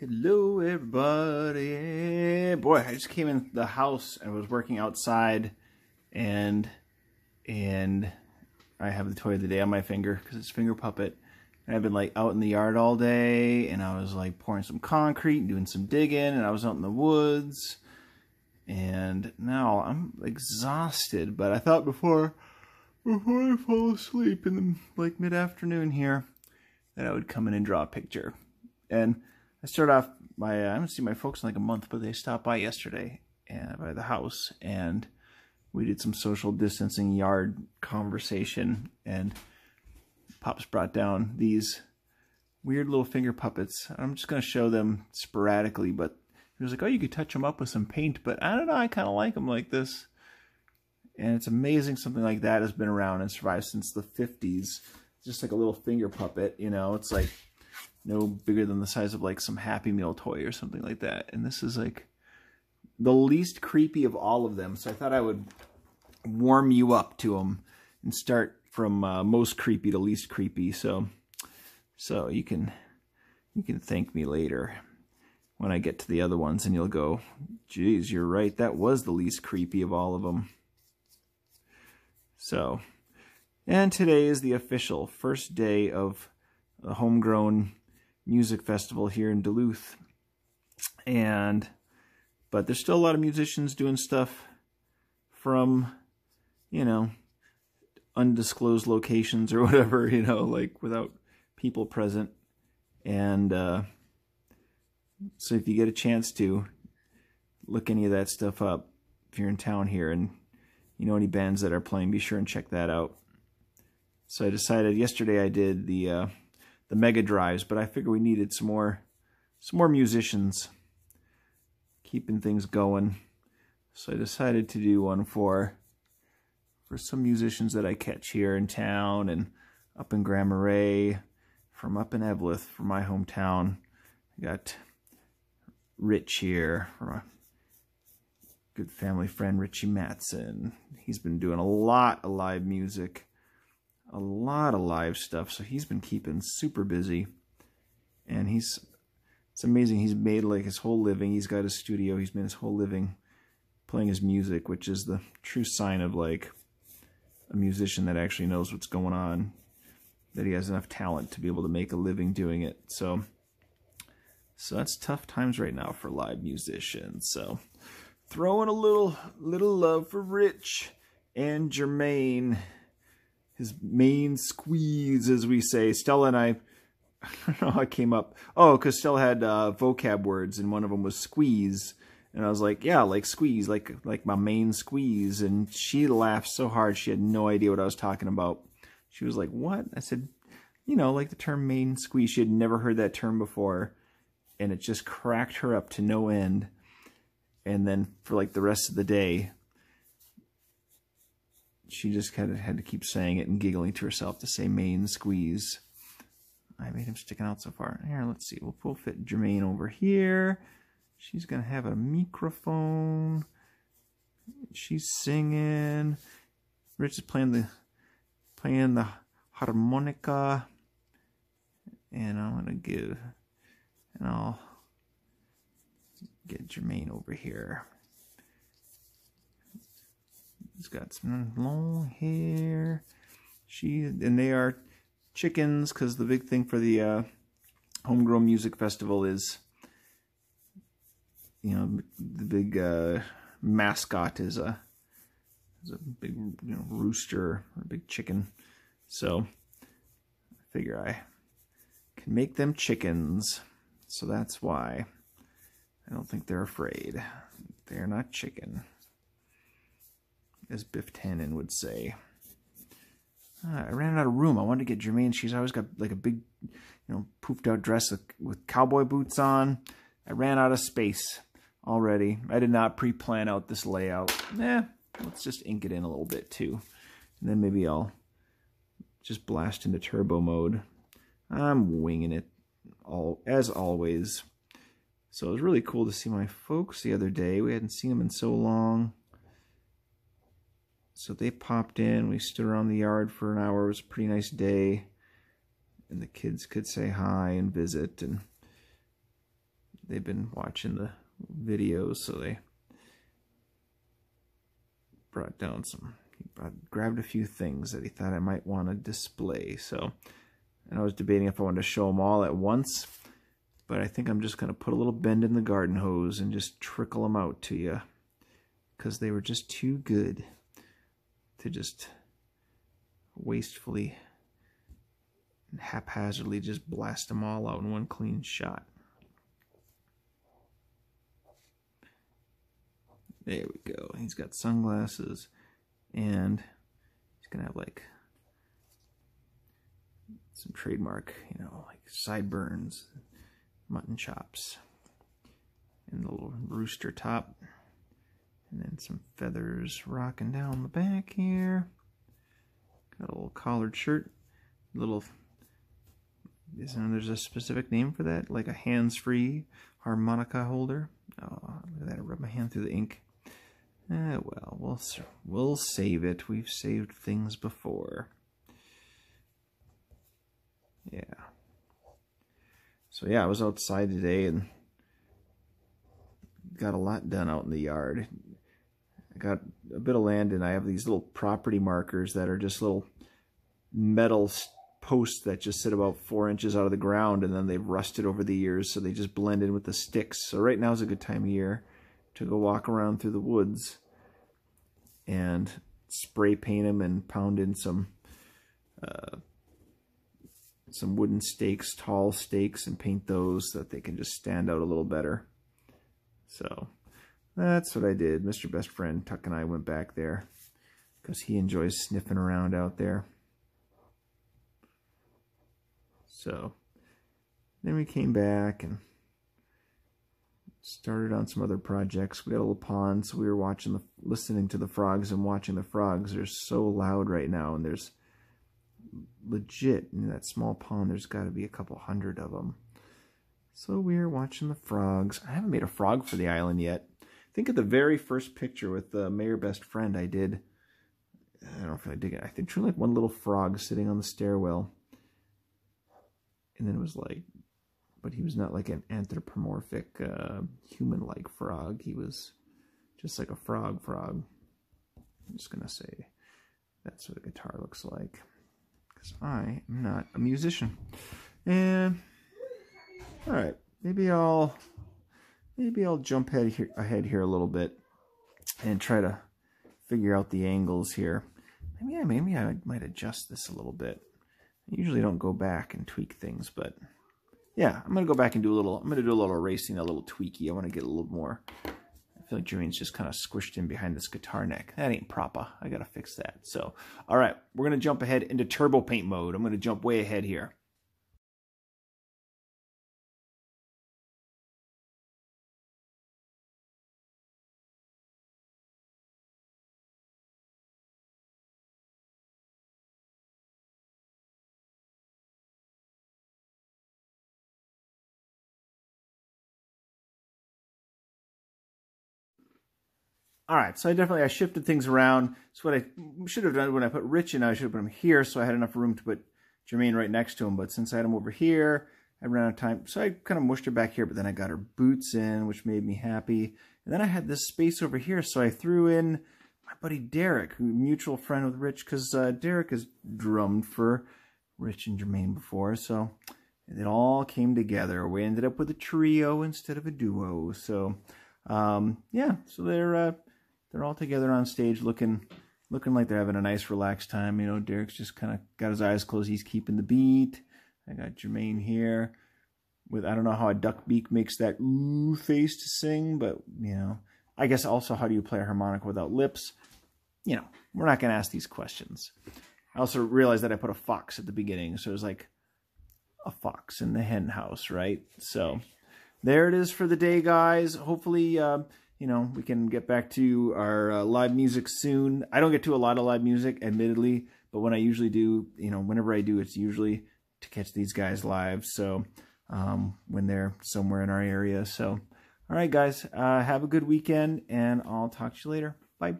Hello, everybody. Boy, I just came in the house. I was working outside, and I have the toy of the day on my finger because it's finger puppet. And I've been like out in the yard all day, and I was like pouring some concrete and doing some digging, and I was out in the woods. And now I'm exhausted, but I thought before I fall asleep in the like mid-afternoon here that I would come in and draw a picture. And I started off by, I haven't seen my folks in like a month, but they stopped by yesterday by the house, and we did some social distancing yard conversation, and Pops brought down these weird little finger puppets. I'm just going to show them sporadically, but he was like, oh, you could touch them up with some paint, but I don't know, I kind of like them like this. And it's amazing something like that has been around and survived since the 50s. Just like a little finger puppet, you know, it's like no bigger than the size of like some Happy Meal toy or something like that. And this is like the least creepy of all of them. So I thought I would warm you up to them and start from most creepy to least creepy. So you can thank me later when I get to the other ones, and you'll go, geez, you're right. That was the least creepy of all of them. So, and today is the official first day of the Homegrown Music Festival here in Duluth. But there's still a lot of musicians doing stuff from, you know, undisclosed locations or whatever, you know, like without people present. And so if you get a chance to look any of that stuff up, if you're in town here and you know any bands that are playing, be sure and check that out. So I decided yesterday I did the mega drives, but I figured we needed some more musicians keeping things going. So I decided to do one for some musicians that I catch here in town and up in Grand Marais, from up in Eveleth, from my hometown. I got Rich here, from a good family friend, Richie Matson. He's been doing a lot of live music, a lot of live stuff, so he's been keeping super busy. And it's amazing. He's made like his whole living. He's got his studio. He's made his whole living playing his music, which is the true sign of like a musician that actually knows what's going on, that he has enough talent to be able to make a living doing it. So that's tough times right now for live musicians. So throwing a little love for Rich and Germaine, his main squeeze, as we say. Stella and I don't know how I came up. Oh, because Stella had vocab words, and one of them was squeeze. And I was like, yeah, like squeeze, like my main squeeze. And she laughed so hard, she had no idea what I was talking about. She was like, what? I said, you know, like the term main squeeze. She had never heard that term before. And it just cracked her up to no end. And then for like the rest of the day, she just kind of had to keep saying it and giggling to herself to say main squeeze. I made him sticking out so far. Here, let's see. We'll fit Germaine over here. She's going to have a microphone. She's singing. Rich is playing the harmonica. And I'll get Germaine over here. She's got some long hair. And they are chickens, because the big thing for the Homegrown Music Festival is, you know, the big mascot is a big, you know, rooster or a big chicken. So I figure I can make them chickens. So that's why I don't think they're afraid. They're not chicken, as Biff Tannen would say. I ran out of room. I wanted to get Germaine. She's always got like a big, you know, poofed out dress with cowboy boots on. I ran out of space already. I did not pre-plan out this layout. Let's just ink it in a little bit too. And then maybe I'll just blast into turbo mode. I'm winging it as always. So it was really cool to see my folks the other day. We hadn't seen them in so long. So they popped in. We stood around the yard for an hour. It was a pretty nice day. And the kids could say hi and visit. And they've been watching the videos, so they brought down grabbed a few things that he thought I might want to display. So, and I was debating if I wanted to show them all at once, but I think I'm just going to put a little bend in the garden hose and just trickle them out to you, because they were just too good to just wastefully and haphazardly just blast them all out in one clean shot. There we go. He's got sunglasses, and he's gonna have like some trademark, you know, like sideburns, mutton chops, and the little rooster top, and then some feathers rocking down the back here. Got a little collared shirt, there's a specific name for that, like a hands-free harmonica holder. Oh, look at that! I rubbed my hand through the ink. Well, we'll save it. We've saved things before. Yeah. So yeah, I was outside today and got a lot done out in the yard. I got a bit of land, and I have these little property markers that are just little metal posts that just sit about 4 inches out of the ground, and then they've rusted over the years, so they just blend in with the sticks. So right now is a good time of year to go walk around through the woods and spray paint them and pound in some wooden stakes, tall stakes, and paint those so that they can just stand out a little better. So that's what I did. Mr. Best Friend Tuck and I went back there because he enjoys sniffing around out there. So then we came back and started on some other projects. We got a little pond, so we were listening to the frogs and watching the frogs. They're so loud right now, and there's legit, in that small pond, there's got to be a couple hundred of them. So we were watching the frogs. I haven't made a frog for the island yet. I think at the very first picture with Mayor Best Friend I did, I don't know if I did it, I think drew like one little frog sitting on the stairwell. And then it was like, but he was not like an anthropomorphic, human-like frog. He was just like a frog. I'm just going to say that's what a guitar looks like, because I am not a musician. And, all right, maybe I'll jump ahead here a little bit and try to figure out the angles here. Maybe I might adjust this a little bit. I usually don't go back and tweak things, but yeah, I'm gonna go back and do a little erasing, a little tweaky. I want to get a little more. I feel like Germaine's just kind of squished in behind this guitar neck. That ain't proper. I gotta fix that. So, all right, we're gonna jump ahead into turbo paint mode. I'm gonna jump way ahead here. All right, so I shifted things around. So what I should have done when I put Rich in, I should have put him here so I had enough room to put Germaine right next to him. But since I had him over here, I ran out of time. So I kind of mushed her back here, but then I got her boots in, which made me happy. And then I had this space over here, so I threw in my buddy Derek, who's a mutual friend with Rich, because Derek has drummed for Rich and Germaine before. So it all came together. We ended up with a trio instead of a duo. So yeah, so they're all together on stage looking like they're having a nice relaxed time. You know, Derek's just kind of got his eyes closed. He's keeping the beat. I got Germaine here with, I don't know how a duck beak makes that ooh face to sing, but, you know, I guess also how do you play a harmonica without lips? You know, we're not going to ask these questions. I also realized that I put a fox at the beginning, so it was like a fox in the hen house, right? So there it is for the day, guys. Hopefully, you know, we can get back to our live music soon. I don't get to a lot of live music, admittedly, but when I usually do, you know, whenever I do, it's usually to catch these guys live. So when they're somewhere in our area. So, all right, guys, have a good weekend, and I'll talk to you later. Bye.